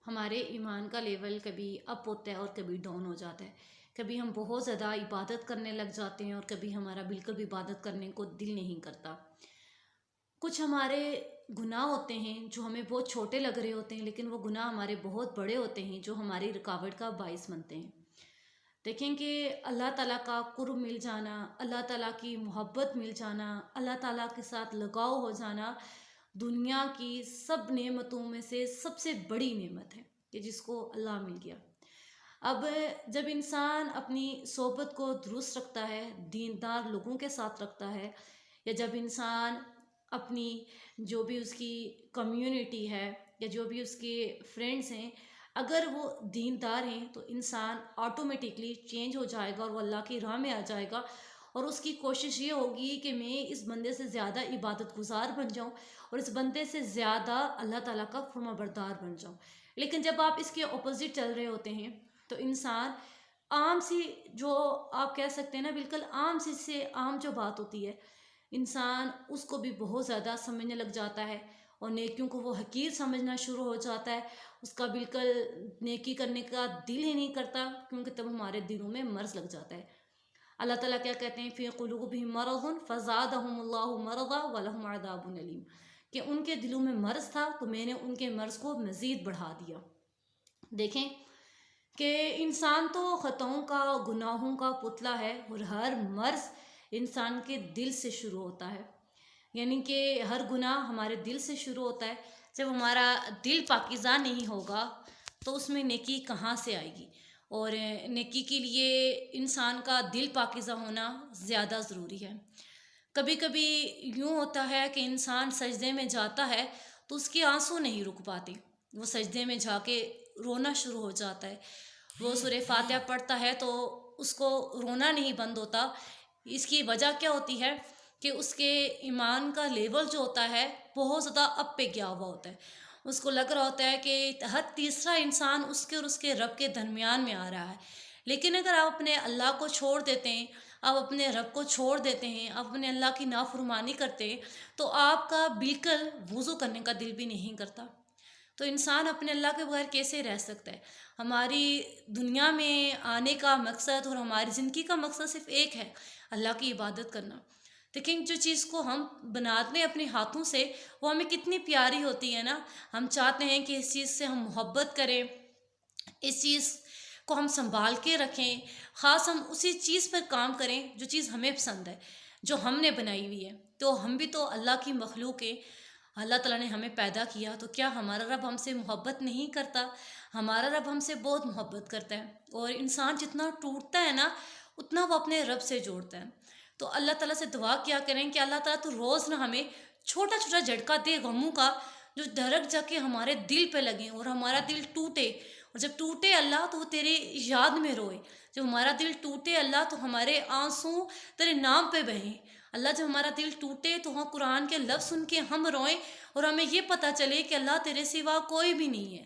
ہمارے ایمان کا لیول کبھی اپ ہوتا ہے اور کبھی ڈاؤن ہو جاتا ہے. کبھی ہم بہت زیادہ عبادت کرنے لگ جاتے ہیں اور کبھی ہمارا بالکل بھی عبادت کرنے کو دل نہیں کرتا. کچھ ہمارے گناہ ہوتے ہیں جو ہمیں بہت چھوٹے لگ رہے ہوتے ہیں، لیکن وہ گناہ ہمارے بہت بڑے ہوتے ہیں جو ہماری رکاوٹ کا باعث بنتے ہیں. دیکھیں کہ اللہ تعالیٰ کا قرب مل جانا، اللہ تعالیٰ کی محبت مل جانا، اللہ تعالیٰ کے ساتھ لگاؤ ہو جانا دنیا کی سب نعمتوں میں سے سب سے بڑی نعمت ہے کہ جس کو اللہ مل گیا. اب جب انسان اپنی صحبت کو درست رکھتا ہے، دیندار لوگوں کے ساتھ رکھتا ہے، یا جب انسان اپنی جو بھی اس کی کمیونٹی ہے یا جو بھی اس کے فرینڈز ہیں، اگر وہ دیندار ہیں تو انسان آٹومیٹکلی چینج ہو جائے گا اور وہ اللہ کی راہ میں آ جائے گا، اور اس کی کوشش یہ ہوگی کہ میں اس بندے سے زیادہ عبادت گزار بن جاؤں اور اس بندے سے زیادہ اللہ تعالیٰ کا فرما بردار بن جاؤں. لیکن جب آپ اس کے اپوزٹ چل رہے ہوتے ہیں تو انسان عام سی، جو آپ کہہ سکتے ہیں نا بالکل عام سی سے عام جو بات ہوتی ہے، انسان اس کو بھی بہت زیادہ سمجھنے لگ جاتا ہے اور نیکیوں کو وہ حقیر سمجھنا شروع ہو جاتا ہے. اس کا بالکل نیکی کرنے کا دل ہی نہیں کرتا، کیونکہ تب ہمارے دلوں میں مرض لگ جاتا ہے. اللہ تعالیٰ کیا کہتے ہیں؟ فی قلوبہم مرض فزادہم اللہ مرضا ولہم عذاب علیم، کہ ان کے دلوں میں مرض تھا تو میں نے ان کے مرض کو مزید بڑھا دیا. دیکھیں کہ انسان تو خطاؤں کا، گناہوں کا پتلا ہے، اور ہر مرض انسان کے دل سے شروع ہوتا ہے. یعنی کہ ہر گناہ ہمارے دل سے شروع ہوتا ہے. جب ہمارا دل پاکیزہ نہیں ہوگا تو اس میں نیکی کہاں سے آئے گی؟ اور نیکی کے لیے انسان کا دل پاکیزہ ہونا زیادہ ضروری ہے. کبھی کبھی یوں ہوتا ہے کہ انسان سجدے میں جاتا ہے تو اس کے آنسو نہیں رک پاتے، وہ سجدے میں جا کے رونا شروع ہو جاتا ہے. وہ سورہ فاتحہ پڑھتا ہے تو اس کو رونا نہیں بند ہوتا. اس کی وجہ کیا ہوتی ہے کہ اس کے ایمان کا لیول جو ہوتا ہے بہت زیادہ اپ پہ گیا ہوا ہوتا ہے. اس کو لگ رہا ہوتا ہے کہ ہر تیسرا انسان اس کے اور اس کے رب کے درمیان میں آ رہا ہے. لیکن اگر آپ اپنے اللہ کو چھوڑ دیتے ہیں، آپ اپنے رب کو چھوڑ دیتے ہیں، آپ اپنے اللہ کی نافرمانی کرتے ہیں، تو آپ کا بالکل وضو کرنے کا دل بھی نہیں کرتا. تو انسان اپنے اللہ کے بغیر کیسے رہ سکتا ہے؟ ہماری دنیا میں آنے کا مقصد اور ہماری زندگی کا مقصد صرف ایک ہے، اللہ کی عبادت کرنا. دیکھیں جو چیز کو ہم بناتے ہیں اپنے ہاتھوں سے وہ ہمیں کتنی پیاری ہوتی ہے نا. ہم چاہتے ہیں کہ اس چیز سے ہم محبت کریں، اس چیز کو ہم سنبھال کے رکھیں، خاص ہم اسی چیز پر کام کریں جو چیز ہمیں پسند ہے، جو ہم نے بنائی ہوئی ہے. تو ہم بھی تو اللہ کی مخلوق ہیں، اللہ تعالیٰ نے ہمیں پیدا کیا، تو کیا ہمارا رب ہم سے محبت نہیں کرتا؟ ہمارا رب ہم سے بہت محبت کرتا ہے. اور انسان جتنا ٹوٹتا ہے نا اتنا وہ اپنے رب سے جوڑتا ہے. تو اللہ تعالیٰ سے دعا کیا کریں کہ اللہ تعالیٰ تو روز نہ ہمیں چھوٹا چھوٹا جھٹکا دے غموں کا، جو ڈھرک جا کے ہمارے دل پہ لگیں اور ہمارا دل ٹوٹے. اور جب ٹوٹے اللہ تو وہ تیرے یاد میں روئے. جب ہمارا دل ٹوٹے اللہ تو ہمارے آنسو تیرے نام پہ بہیں. اللہ جب ہمارا دل ٹوٹے تو ہم قرآن کے لفظ سن کے ہم روئیں اور ہمیں یہ پتہ چلے کہ اللہ تیرے سوا کوئی بھی نہیں ہے،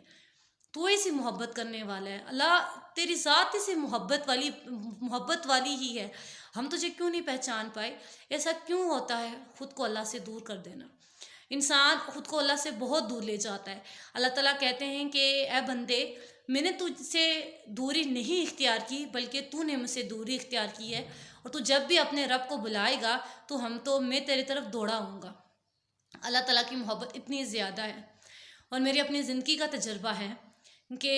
تو ہی سی محبت کرنے والا ہے. اللہ تیری ذات ہی سے محبت والی ہی ہے. ہم تجھے کیوں نہیں پہچان پائے؟ ایسا کیوں ہوتا ہے؟ خود کو اللہ سے دور کر دینا. انسان خود کو اللہ سے بہت دور لے جاتا ہے. اللہ تعالیٰ کہتے ہیں کہ اے بندے، میں نے تجھ سے دوری نہیں اختیار کی بلکہ تو نے مجھ سے دوری اختیار کی ہے، اور تو جب بھی اپنے رب کو بلائے گا تو میں تیرے طرف دوڑا ہوں گا. اللہ تعالیٰ کی محبت اتنی زیادہ ہے. اور میری اپنی زندگی کا تجربہ ہے کہ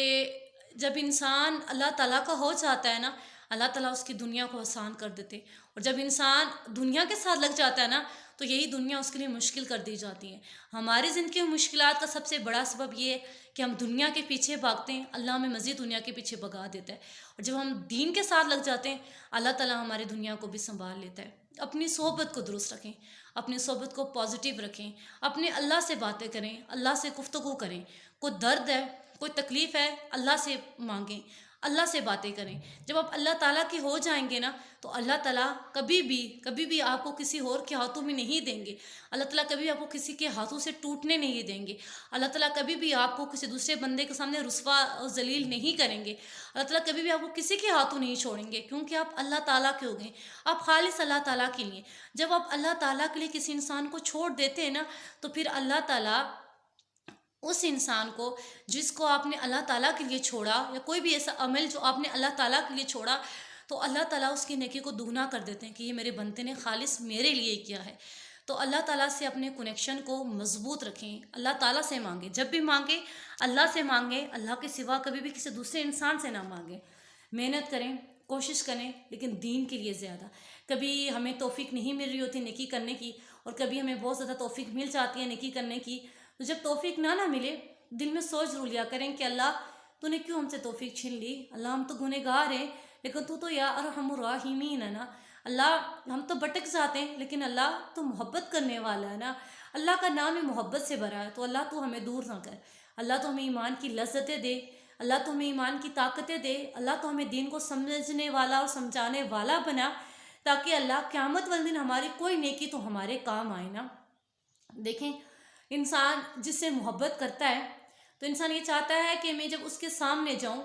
جب انسان اللہ تعالیٰ کا ہو جاتا ہے نا، اللہ تعالیٰ اس کی دنیا کو آسان کر دیتے. اور جب انسان دنیا کے ساتھ لگ جاتا ہے نا تو یہی دنیا اس کے لیے مشکل کر دی جاتی ہے. ہماری زندگی میں مشکلات کا سب سے بڑا سبب یہ ہے کہ ہم دنیا کے پیچھے بھاگتے ہیں، اللہ ہمیں مزید دنیا کے پیچھے بھگا دیتا ہے. اور جب ہم دین کے ساتھ لگ جاتے ہیں اللہ تعالیٰ ہماری دنیا کو بھی سنبھال لیتا ہے. اپنی صحبت کو درست رکھیں، اپنی صحبت کو پازیٹیو رکھیں، اپنے اللہ سے باتیں کریں، اللہ سے گفتگو کریں. کوئی درد ہے، کوئی تکلیف ہے، اللہ سے مانگیں، اللہ سے باتیں کریں. جب آپ اللہ تعالیٰ کے ہو جائیں گے نا تو اللہ تعالیٰ کبھی بھی آپ کو کسی اور کے ہاتھوں میں نہیں دیں گے. اللہ تعالیٰ کبھی آپ کو کسی کے ہاتھوں سے ٹوٹنے نہیں دیں گے. اللہ تعالیٰ کبھی بھی آپ کو کسی دوسرے بندے کے سامنے رسوا اور ذلیل نہیں کریں گے. اللہ تعالیٰ کبھی بھی آپ کو کسی کے ہاتھوں نہیں چھوڑیں گے، کیونکہ آپ اللہ تعالیٰ کے ہو گئے، آپ خالص اللہ تعالیٰ کے لیے. جب آپ اللہ تعالیٰ کے لیے کسی انسان کو چھوڑ دیتے ہیں نا تو پھر اللہ تعالیٰ اس انسان کو جس کو آپ نے اللہ تعالیٰ کے لیے چھوڑا، یا کوئی بھی ایسا عمل جو آپ نے اللہ تعالیٰ کے لیے چھوڑا، تو اللہ تعالیٰ اس کی نیکی کو دوگنا کر دیتے ہیں کہ یہ میرے بندے نے خالص میرے لیے کیا ہے۔ تو اللہ تعالیٰ سے اپنے کنیکشن کو مضبوط رکھیں، اللہ تعالیٰ سے مانگیں، جب بھی مانگیں اللہ سے مانگیں، اللہ کے سوا کبھی بھی کسی دوسرے انسان سے نہ مانگیں۔ محنت کریں، کوشش کریں، لیکن دین کے لیے زیادہ۔ کبھی ہمیں توفیق نہیں مل رہی ہوتی نیکی کرنے کی، اور کبھی ہمیں بہت زیادہ توفیق مل جاتی ہے نیکی کرنے کی، تو جب توفیق نہ ملے، دل میں سوچ ضرور لیا کریں کہ اللہ تو نے کیوں ہم سے توفیق چھین لی؟ اللہ ہم تو گنہگار ہیں، لیکن تو یا ارحم الراحمین ہے نا۔ اللہ ہم تو بھٹک جاتے ہیں، لیکن اللہ تو محبت کرنے والا ہے نا۔ اللہ کا نام ہی محبت سے بھرا ہے، تو اللہ تو ہمیں دور نہ کر۔ اللہ تو ہمیں ایمان کی لذتیں دے، اللہ تو ہمیں ایمان کی طاقتیں دے، اللہ تو ہمیں دین کو سمجھنے والا اور سمجھانے والا بنا، تاکہ اللہ قیامت والے دن ہماری کوئی نیکی تو ہمارے کام آئے نا۔ دیکھیں، انسان جس سے محبت کرتا ہے تو انسان یہ چاہتا ہے کہ میں جب اس کے سامنے جاؤں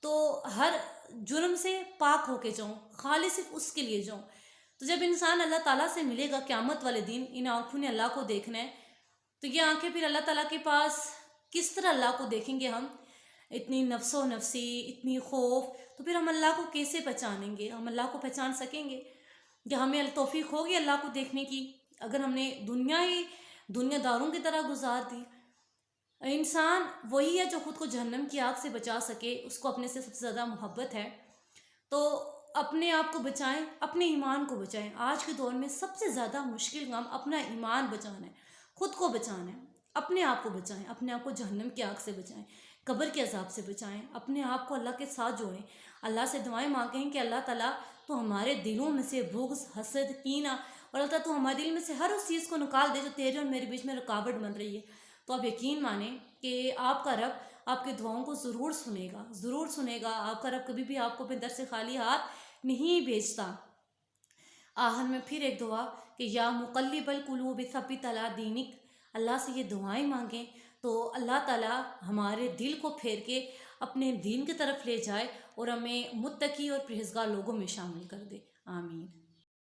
تو ہر جرم سے پاک ہو کے جاؤں، خالص صرف اس کے لیے جاؤں۔ تو جب انسان اللہ تعالیٰ سے ملے گا قیامت والے دن، ان آنکھوں نے اللہ کو دیکھنا ہے، تو یہ آنکھیں پھر اللہ تعالیٰ کے پاس کس طرح اللہ کو دیکھیں گے؟ ہم اتنی نفس و نفسی، اتنی خوف، تو پھر ہم اللہ کو کیسے پہچانیں گے؟ ہم اللہ کو پہچان سکیں گے کہ ہمیں توفیق ہوگی اللہ کو دیکھنے کی اگر ہم نے دنیا داروں کی طرح گزار دی؟ انسان وہی ہے جو خود کو جہنم کی آگ سے بچا سکے، اس کو اپنے سے سب سے زیادہ محبت ہے۔ تو اپنے آپ کو بچائیں، اپنے ایمان کو بچائیں۔ آج کے دور میں سب سے زیادہ مشکل کام اپنا ایمان بچانا ہے، خود کو بچانا ہے، اپنے آپ کو بچائیں، اپنے آپ کو جہنم کی آگ سے بچائیں، قبر کے عذاب سے بچائیں، اپنے آپ کو اللہ کے ساتھ جوڑیں، اللہ سے دعائیں مانگیں کہ اللہ تعالیٰ تو ہمارے دلوں میں سے بغض، حسد، کینہ، اور اللہ تعالیٰ تو ہمارے دل میں سے ہر اس چیز کو نکال دے جو تیرے اور میرے بیچ میں رکاوٹ بن رہی ہے۔ تو آپ یقین مانیں کہ آپ کا رب آپ کے دعاؤں کو ضرور سنے گا، ضرور سنے گا۔ آپ کا رب کبھی بھی آپ کو اپنے در سے خالی ہاتھ نہیں بھیجتا۔ آخر میں پھر ایک دعا کہ یا مقلب القلوب ثبت علی دینک، اللہ سے یہ دعائیں مانگیں تو اللہ تعالیٰ ہمارے دل کو پھیر کے اپنے دین کی طرف لے جائے اور ہمیں متقی اور پرہیزگار لوگوں میں شامل کر دے۔ آمین۔